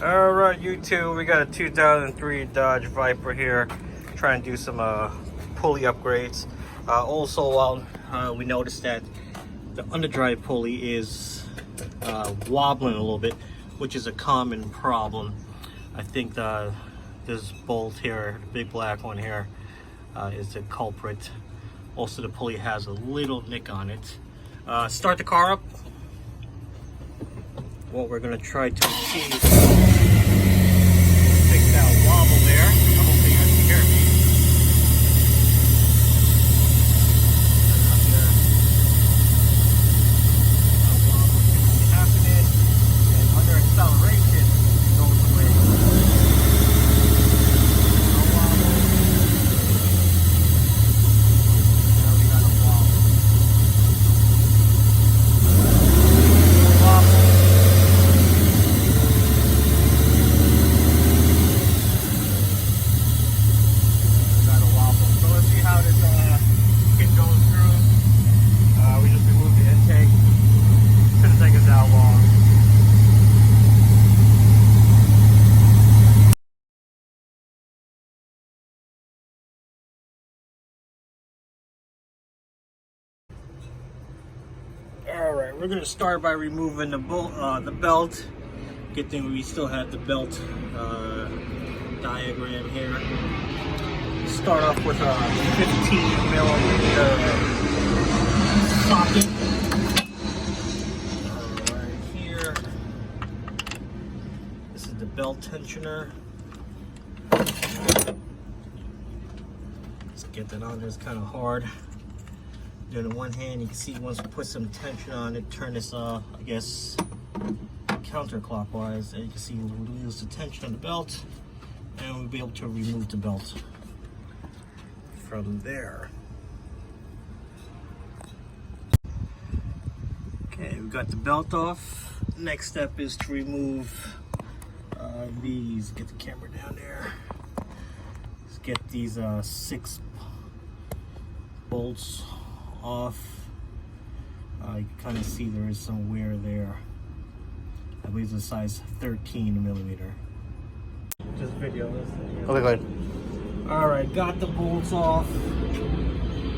Alright, YouTube, we got a 2003 Dodge Viper here, trying to do some pulley upgrades. Also, we noticed that the underdrive pulley is wobbling a little bit, which is a common problem. I think this bolt here, the big black one here, is the culprit. Also, the pulley has a little nick on it. Start the car up. What we're going to try to achieve is fix that wobble there. I hope you guys can hear me. Wobble happening, and under acceleration, it goes away. No wobble. Now we got a wobble. Alright, we're going to start by removing the belt. Good thing we still have the belt diagram here. Start off with a 15mm socket. Right here. This is the belt tensioner. Let's get that on there. It's kind of hard. Doing it in one hand, you can see once we put some tension on it, turn this I guess counterclockwise, and you can see we'll lose the tension on the belt, and we'll be able to remove the belt from there. Okay, we got the belt off. Next step is to remove these. Get the camera down there. Let's get these 6 bolts off. You can kind of see there is some wear there. I believe it's a size 13mm. Just video this. Okay, go ahead. Alright, got the bolts off.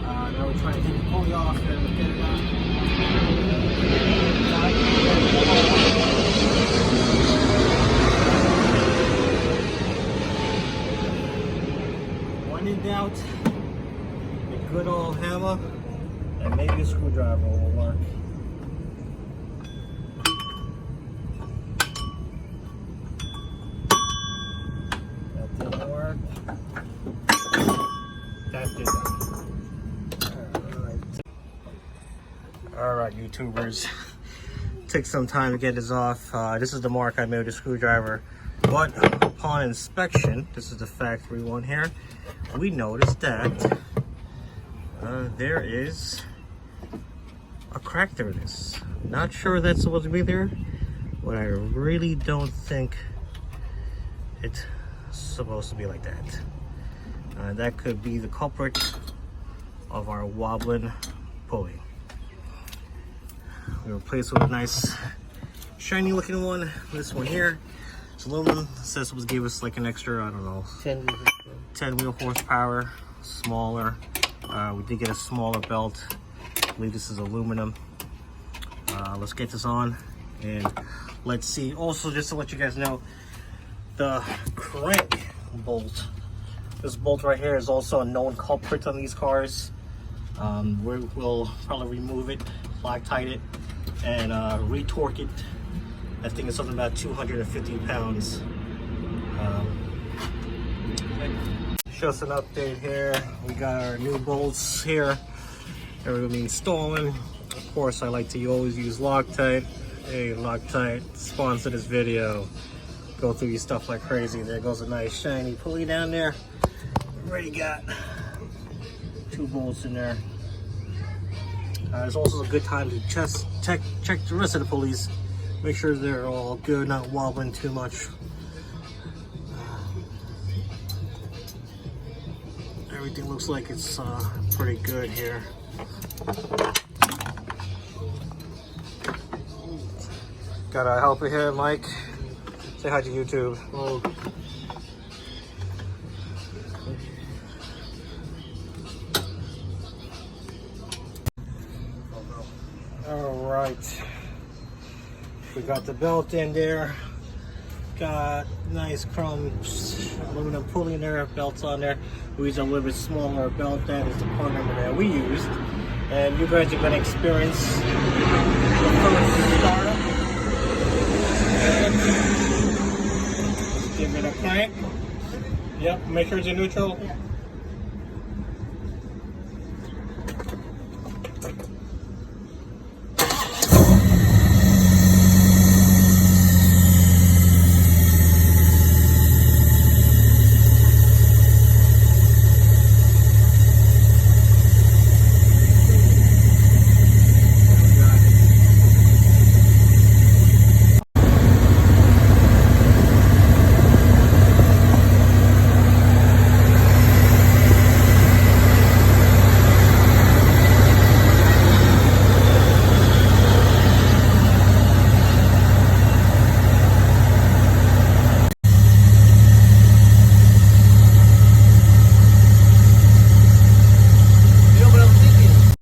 Now we're trying to take the pulley off and get it out. When in doubt, a good old hammer and maybe a screwdriver will work. That didn't work. That did not. Alright, YouTubers. Took some time to get this off. This is the mark I made with the screwdriver. But upon inspection, this is the factory one here, we noticed that there is a crack there in this. Not sure that's supposed to be there, but I really don't think it's supposed to be like that. That could be the culprit of our wobbling pulley. We replaced it with a nice shiny looking one. This one here, it's aluminum. It says it was gave us like an extra, I don't know, 10 wheel horsepower, smaller. We did get a smaller belt. I believe this is aluminum. Let's get this on and let's see. Also, just to let you guys know, the crank bolt, this bolt right here, is also a known culprit on these cars. We'll probably remove it, Loctite it, and retorque it. I think it's something about 250 pounds. Show us an update here. We got our new bolts here. They're going to be installing. Of course, I like to always use Loctite. Hey, Loctite, sponsor this video. Go through your stuff like crazy. There goes a nice shiny pulley down there. Already got 2 bolts in there. It's also a good time to check the rest of the pulleys. Make sure they're all good, not wobbling too much. Everything looks like it's pretty good here. Got our helper here, Mike. Say hi to YouTube. Oh. All right. We got the belt in there. Got nice chrome aluminum pulley in there, belts on there. We use a little bit smaller belt. That is the part number that we used. And you guys are going to experience the first startup. Give it a crank. Yep, make sure it's in neutral.